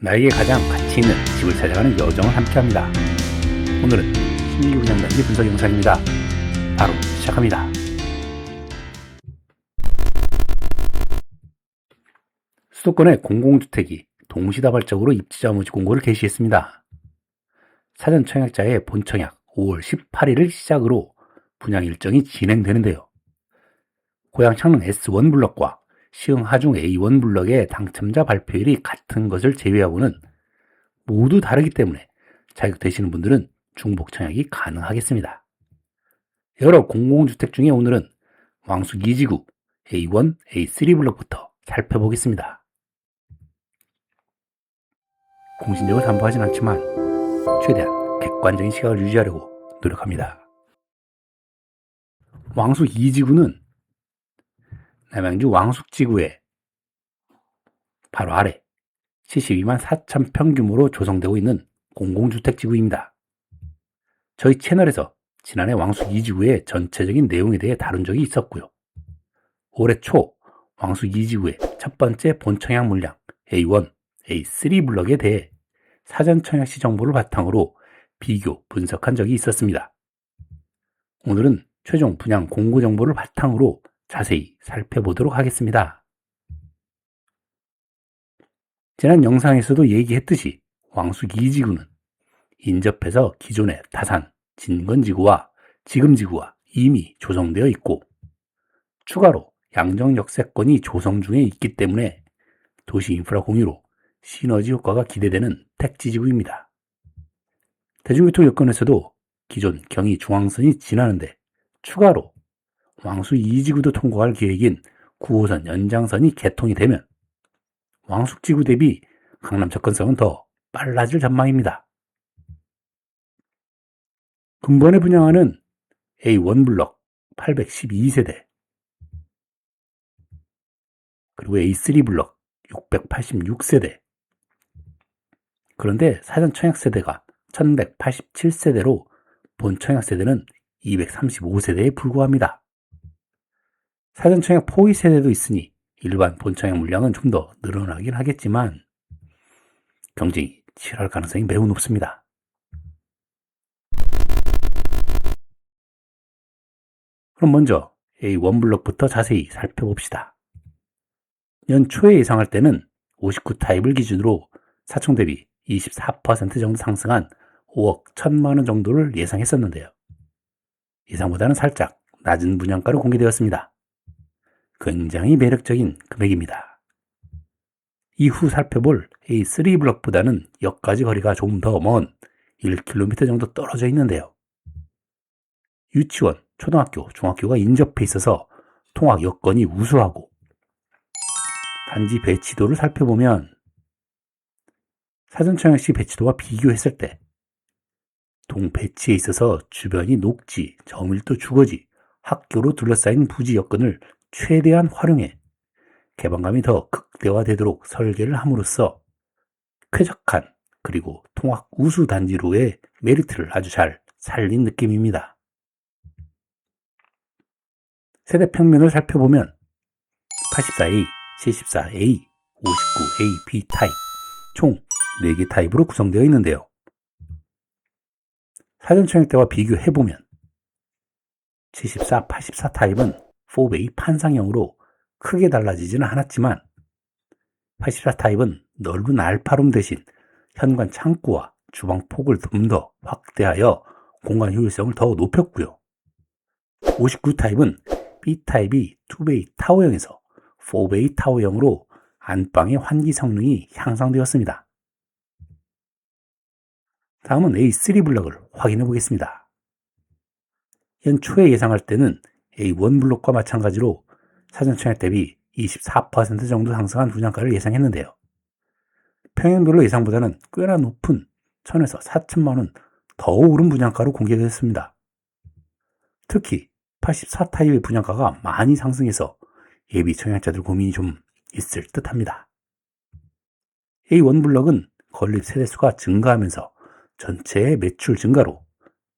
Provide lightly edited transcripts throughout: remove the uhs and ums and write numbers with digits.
나에게 가장 가치 있는 집을 찾아가는 여정을 함께합니다. 오늘은 신규 분양 단지 분석 영상입니다. 바로 시작합니다. 수도권의 공공주택이 동시다발적으로 입지자무지 공고를 개시했습니다. 사전 청약자의 본청약 5월 18일을 시작으로 분양 일정이 진행되는데요. 고양 창릉 S1 블럭과 시흥 하중 A1 블럭의 당첨자 발표일이 같은 것을 제외하고는 모두 다르기 때문에 자격되시는 분들은 중복 청약이 가능하겠습니다. 여러 공공주택 중에 오늘은 왕숙 2지구 A1, A3 블럭부터 살펴보겠습니다. 공신력을 담보하진 않지만 최대한 객관적인 시각을 유지하려고 노력합니다. 왕숙 2지구는 남양주 왕숙지구의 바로 아래 72만 4천 평 규모로 조성되고 있는 공공주택지구입니다. 저희 채널에서 지난해 왕숙 2지구의 전체적인 내용에 대해 다룬 적이 있었고요. 올해 초 왕숙 2지구의 첫 번째 본청약 물량 A1, A3 블럭에 대해 사전 청약 시 정보를 바탕으로 비교, 분석한 적이 있었습니다. 오늘은 최종 분양 공고 정보를 바탕으로 자세히 살펴보도록 하겠습니다. 지난 영상에서도 얘기했듯이 왕숙 2지구는 인접해서 기존의 다산, 진건지구와 지금지구와 이미 조성되어 있고 추가로 양정역세권이 조성 중에 있기 때문에 도시인프라 공유로 시너지 효과가 기대되는 택지지구입니다. 대중교통 여건에서도 기존 경의 중앙선이 지나는데 추가로 왕숙 2지구도 통과할 계획인 9호선 연장선이 개통이 되면 왕숙지구 대비 강남 접근성은 더 빨라질 전망입니다. 근본에 분양하는 A1 블럭 812세대 그리고 A3 블럭 686세대 그런데 사전 청약 세대가 1187세대로 본 청약 세대는 235세대에 불과합니다. 사전 청약 포위 세대도 있으니 일반 본 청약 물량은 좀 더 늘어나긴 하겠지만 경쟁이 치열할 가능성이 매우 높습니다. 그럼 먼저 A1 블럭부터 자세히 살펴봅시다. 연초에 예상할 때는 59 타입을 기준으로 사총 대비 24% 정도 상승한 5억 1천만 원 정도를 예상했었는데요. 예상보다는 살짝 낮은 분양가로 공개되었습니다. 굉장히 매력적인 금액입니다. 이후 살펴볼 A3 블럭보다는 역까지 거리가 좀 더 먼 1km 정도 떨어져 있는데요. 유치원, 초등학교, 중학교가 인접해 있어서 통학 여건이 우수하고 단지 배치도를 살펴보면 사전 청약 시 배치도와 비교했을 때 동 배치에 있어서 주변이 녹지, 저밀도 주거지, 학교로 둘러싸인 부지 여건을 최대한 활용해 개방감이 더 극대화되도록 설계를 함으로써 쾌적한 그리고 통학 우수 단지로의 메리트를 아주 잘 살린 느낌입니다. 세대 평면을 살펴보면 84A, 74A, 59A, B 타입 총 4개 타입으로 구성되어 있는데요. 사전 청약 때와 비교해보면 74, 84 타입은 4베이 판상형으로 크게 달라지지는 않았지만 84 타입은 넓은 알파룸 대신 현관 창구와 주방 폭을 좀 더 확대하여 공간 효율성을 더 높였고요. 59 타입은 B 타입이 2베이 타워형에서 4베이 타워형으로 안방의 환기 성능이 향상되었습니다. 다음은 A3 블럭을 확인해 보겠습니다. 연초에 예상할 때는 A1 블록과 마찬가지로 사전 청약 대비 24% 정도 상승한 분양가를 예상했는데요. 평형별로 예상보다는 꽤나 높은 1,000에서 4천만 원 더 오른 분양가로 공개됐습니다. 특히 84 타입의 분양가가 많이 상승해서 예비 청약자들 고민이 좀 있을 듯합니다. A1 블럭은 건립 세대수가 증가하면서 전체의 매출 증가로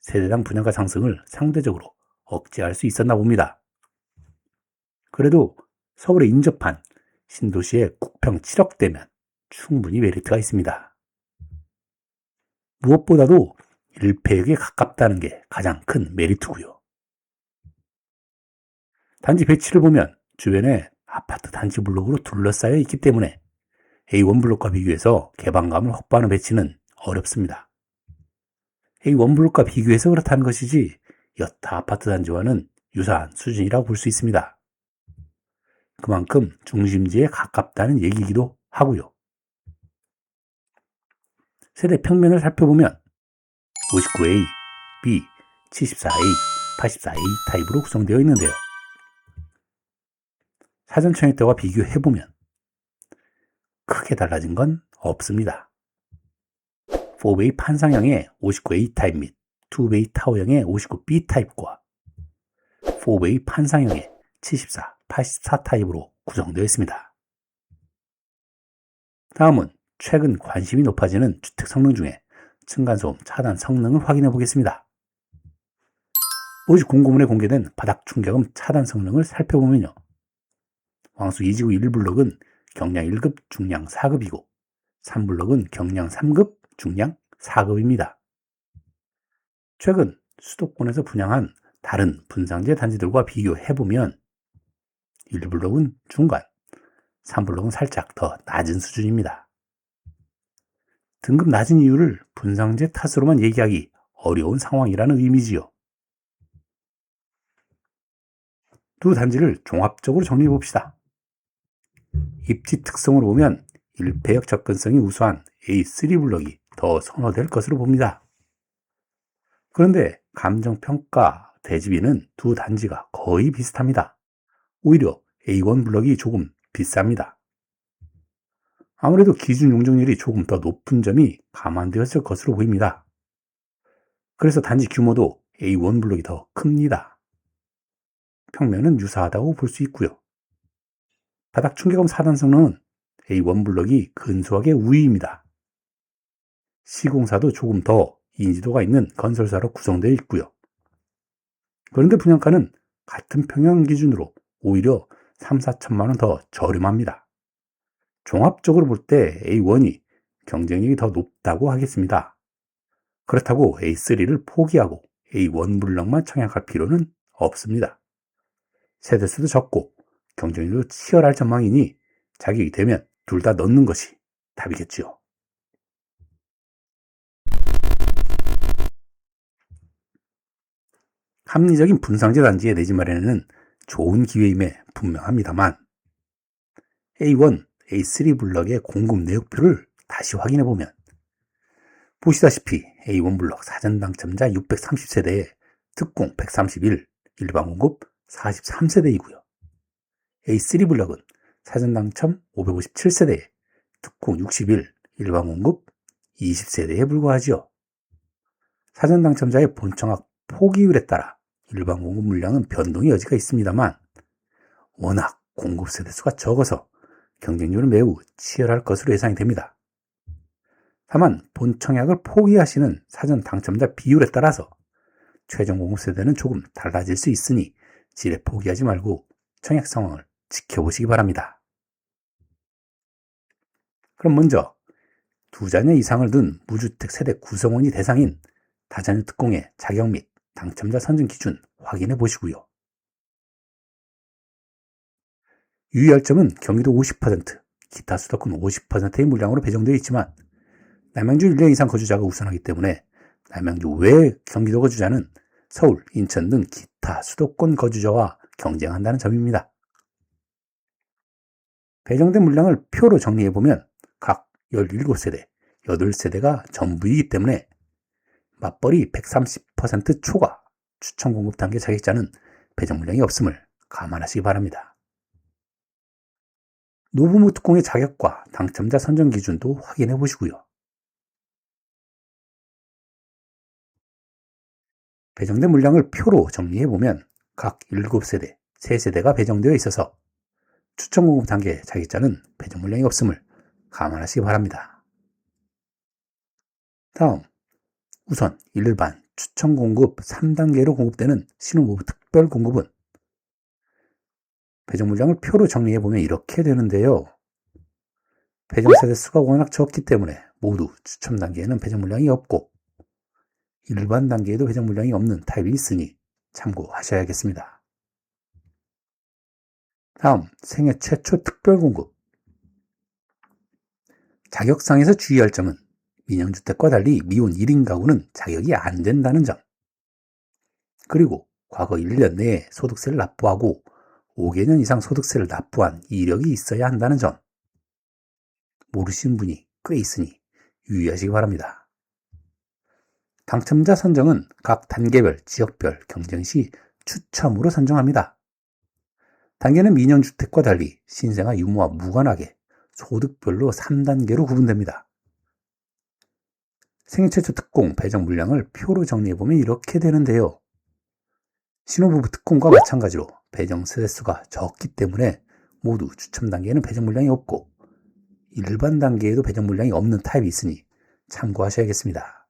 세대당 분양가 상승을 상대적으로 억제할 수 있었나 봅니다. 그래도 서울에 인접한 신도시의 국평 7억대면 충분히 메리트가 있습니다. 무엇보다도 1폐역에 가깝다는 게 가장 큰 메리트고요. 단지 배치를 보면 주변에 아파트 단지 블록으로 둘러싸여 있기 때문에 A1 블록과 비교해서 개방감을 확보하는 배치는 어렵습니다. A1 블록과 비교해서 그렇다는 것이지 여타 아파트 단지와는 유사한 수준이라고 볼 수 있습니다. 그만큼 중심지에 가깝다는 얘기이기도 하고요. 세대 평면을 살펴보면 59A, B, 74A, 84A 타입으로 구성되어 있는데요. 사전 청약 때와 비교해보면 크게 달라진 건 없습니다. 4베이 판상형의 59A 타입 및 2베이 타워형의 59B 타입과 4베이 판상형의 74, 84 타입으로 구성되어 있습니다. 다음은 최근 관심이 높아지는 주택 성능 중에 층간소음 차단 성능을 확인해 보겠습니다. 50공고문에 공개된 바닥 충격음 차단 성능을 살펴보면요. 왕수 2지구 1블록은 경량 1급, 중량 4급이고 3블록은 경량 3급, 중량 4급입니다. 최근 수도권에서 분양한 다른 분상제 단지들과 비교해보면 1블록은 중간, 3블록은 살짝 더 낮은 수준입니다. 등급 낮은 이유를 분상제 탓으로만 얘기하기 어려운 상황이라는 의미지요. 두 단지를 종합적으로 정리해 봅시다. 입지 특성으로 보면 1폐역 접근성이 우수한 A3 블록이 더 선호될 것으로 봅니다. 그런데 감정평가 대지비는 두 단지가 거의 비슷합니다. 오히려 A1 블록이 조금 비쌉니다. 아무래도 기준 용적률이 조금 더 높은 점이 감안되었을 것으로 보입니다. 그래서 단지 규모도 A1 블록이 더 큽니다. 평면은 유사하다고 볼 수 있고요. 바닥 충격음 차단 성능은 A1 블록이 근소하게 우위입니다. 시공사도 조금 더 인지도가 있는 건설사로 구성되어 있고요. 그런데 분양가는 같은 평형 기준으로 오히려 3, 4천만 원 더 저렴합니다. 종합적으로 볼 때 A1이 경쟁력이 더 높다고 하겠습니다. 그렇다고 A3를 포기하고 A1 블록만 청약할 필요는 없습니다. 세대수도 적고 경쟁률도 치열할 전망이니 자격이 되면 둘 다 넣는 것이 답이겠지요. 합리적인 분상제 단지에 내지 마련에는 좋은 기회임에 분명합니다만 A1, A3 블럭의 공급 내역표를 다시 확인해보면 보시다시피 A1 블럭 사전 당첨자 630세대에 특공 131, 일반 공급 43세대이고요. A3 블럭은 사전 당첨 557세대에 특공 61, 일반 공급 20세대에 불과하지요. 사전 당첨자의 본청약 포기율에 따라 일반 공급 물량은 변동의 여지가 있습니다만 워낙 공급 세대수가 적어서 경쟁률은 매우 치열할 것으로 예상이 됩니다. 다만 본청약을 포기하시는 사전 당첨자 비율에 따라서 최종 공급 세대는 조금 달라질 수 있으니 지레 포기하지 말고 청약 상황을 지켜보시기 바랍니다. 그럼 먼저 두 자녀 이상을 둔 무주택 세대 구성원이 대상인 다자녀 특공의 자격 및 당첨자 선정 기준 확인해 보시고요. 유의할 점은 경기도 50%, 기타 수도권 50%의 물량으로 배정되어 있지만 남양주 1년 이상 거주자가 우선하기 때문에 남양주 외 경기도 거주자는 서울, 인천 등 기타 수도권 거주자와 경쟁한다는 점입니다. 배정된 물량을 표로 정리해보면 각 17세대, 8세대가 전부이기 때문에 맞벌이 130% 초과 추천 공급 단계 자격자는 배정 물량이 없음을 감안하시기 바랍니다. 노부모 특공의 자격과 당첨자 선정 기준도 확인해 보시고요. 배정된 물량을 표로 정리해 보면 각 7세대, 3세대가 배정되어 있어서 추천 공급 단계 자격자는 배정 물량이 없음을 감안하시기 바랍니다. 다음, 우선 일반 추천 공급 3단계로 공급되는 신혼부부 특별 공급은 배정 물량을 표로 정리해 보면 이렇게 되는데요. 배정 세대수가 워낙 적기 때문에 모두 추첨 단계에는 배정 물량이 없고 일반 단계에도 배정 물량이 없는 타입이 있으니 참고하셔야겠습니다. 다음, 생애 최초 특별 공급. 자격상에서 주의할 점은 민영주택과 달리 미혼 1인 가구는 자격이 안 된다는 점. 그리고 과거 1년 내에 소득세를 납부하고 5개년 이상 소득세를 납부한 이력이 있어야 한다는 점. 모르시는 분이 꽤 있으니 유의하시기 바랍니다. 당첨자 선정은 각 단계별, 지역별 경쟁 시 추첨으로 선정합니다. 단계는 민영주택과 달리 신생아 유무와 무관하게 소득별로 3단계로 구분됩니다. 생애 최초 특공 배정 물량을 표로 정리해보면 이렇게 되는데요. 신혼부부 특공과 마찬가지로 배정 세대수가 적기 때문에 모두 추첨 단계에는 배정 물량이 없고 일반 단계에도 배정 물량이 없는 타입이 있으니 참고하셔야겠습니다.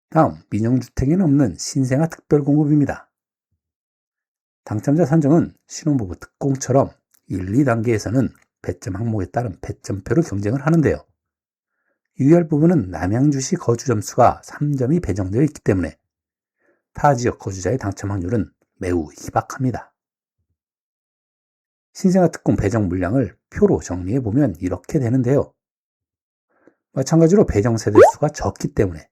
다음, 민영주택에는 없는 신생아 특별 공급입니다. 당첨자 선정은 신혼부부 특공처럼 1, 2단계에서는 배점 항목에 따른 배점표로 경쟁을 하는데요. 유의할 부분은 남양주시 거주 점수가 3점이 배정되어 있기 때문에 타 지역 거주자의 당첨 확률은 매우 희박합니다. 신생아 특공 배정 물량을 표로 정리해보면 이렇게 되는데요. 마찬가지로 배정 세대수가 적기 때문에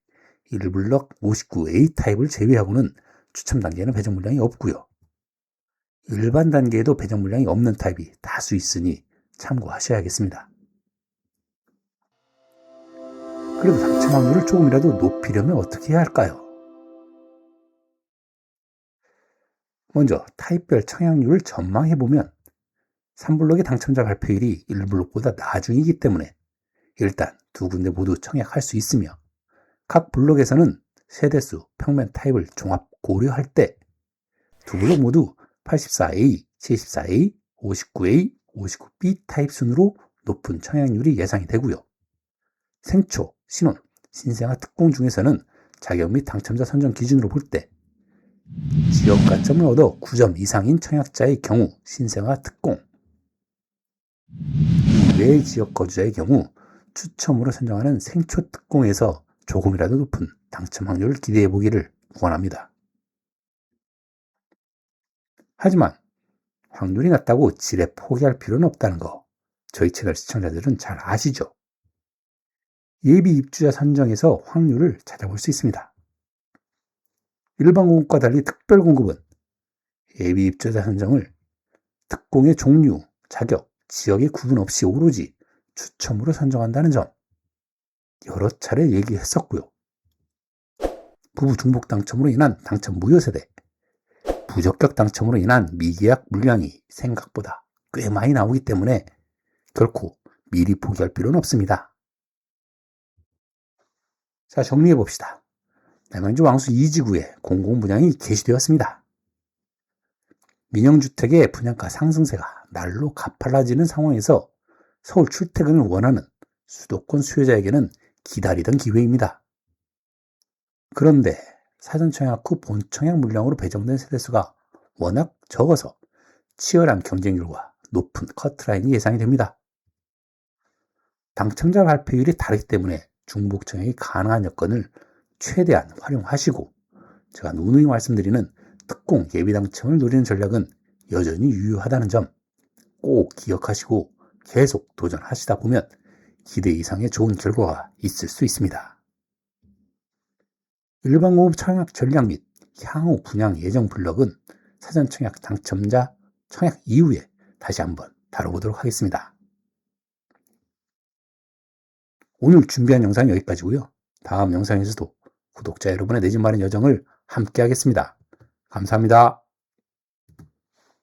1블럭 59A 타입을 제외하고는 추첨 단계에는 배정 물량이 없고요. 일반 단계에도 배정 물량이 없는 타입이 다수 있으니 참고하셔야겠습니다. 그래도 당첨 확률을 조금이라도 높이려면 어떻게 해야 할까요? 먼저 타입별 청약률을 전망해보면 3블럭의 당첨자 발표율이 1블럭보다 나중이기 때문에 일단 두 군데 모두 청약할 수 있으며 각 블럭에서는 세대수, 평면 타입을 종합 고려할 때 두 블럭 모두 84A, 74A, 59A, 59B 타입 순으로 높은 청약률이 예상이 되고요. 생초, 신혼, 신생아 특공 중에서는 자격 및 당첨자 선정 기준으로 볼 때 지역 가점을 얻어 9점 이상인 청약자의 경우 신생아 특공, 이외의 지역 거주자의 경우 추첨으로 선정하는 생초 특공에서 조금이라도 높은 당첨 확률을 기대해 보기를 권합니다. 하지만 확률이 낮다고 지레 포기할 필요는 없다는 거 저희 채널 시청자들은 잘 아시죠? 예비 입주자 선정에서 확률을 찾아볼 수 있습니다. 일반 공급과 달리 특별 공급은 예비 입주자 선정을 특공의 종류, 자격, 지역의 구분 없이 오로지 추첨으로 선정한다는 점 여러 차례 얘기했었고요. 부부 중복 당첨으로 인한 당첨 무효 세대, 부적격 당첨으로 인한 미계약 물량이 생각보다 꽤 많이 나오기 때문에 결코 미리 포기할 필요는 없습니다. 자, 정리해봅시다. 남양주 왕수 2지구에 공공분양이 개시되었습니다. 민영주택의 분양가 상승세가 날로 가팔라지는 상황에서 서울 출퇴근을 원하는 수도권 수요자에게는 기다리던 기회입니다. 그런데 사전청약 후 본청약 물량으로 배정된 세대수가 워낙 적어서 치열한 경쟁률과 높은 커트라인이 예상이 됩니다. 당첨자 발표율이 다르기 때문에 중복청약이 가능한 여건을 최대한 활용하시고 제가 누누이 말씀드리는 특공 예비 당첨을 노리는 전략은 여전히 유효하다는 점 꼭 기억하시고 계속 도전하시다 보면 기대 이상의 좋은 결과가 있을 수 있습니다. 일반 공급 청약 전략 및 향후 분양 예정 블럭은 사전 청약 당첨자 청약 이후에 다시 한번 다뤄보도록 하겠습니다. 오늘 준비한 영상은 여기까지고요. 다음 영상에서도 구독자 여러분의 내 집 마련 여정을 함께 하겠습니다. 감사합니다.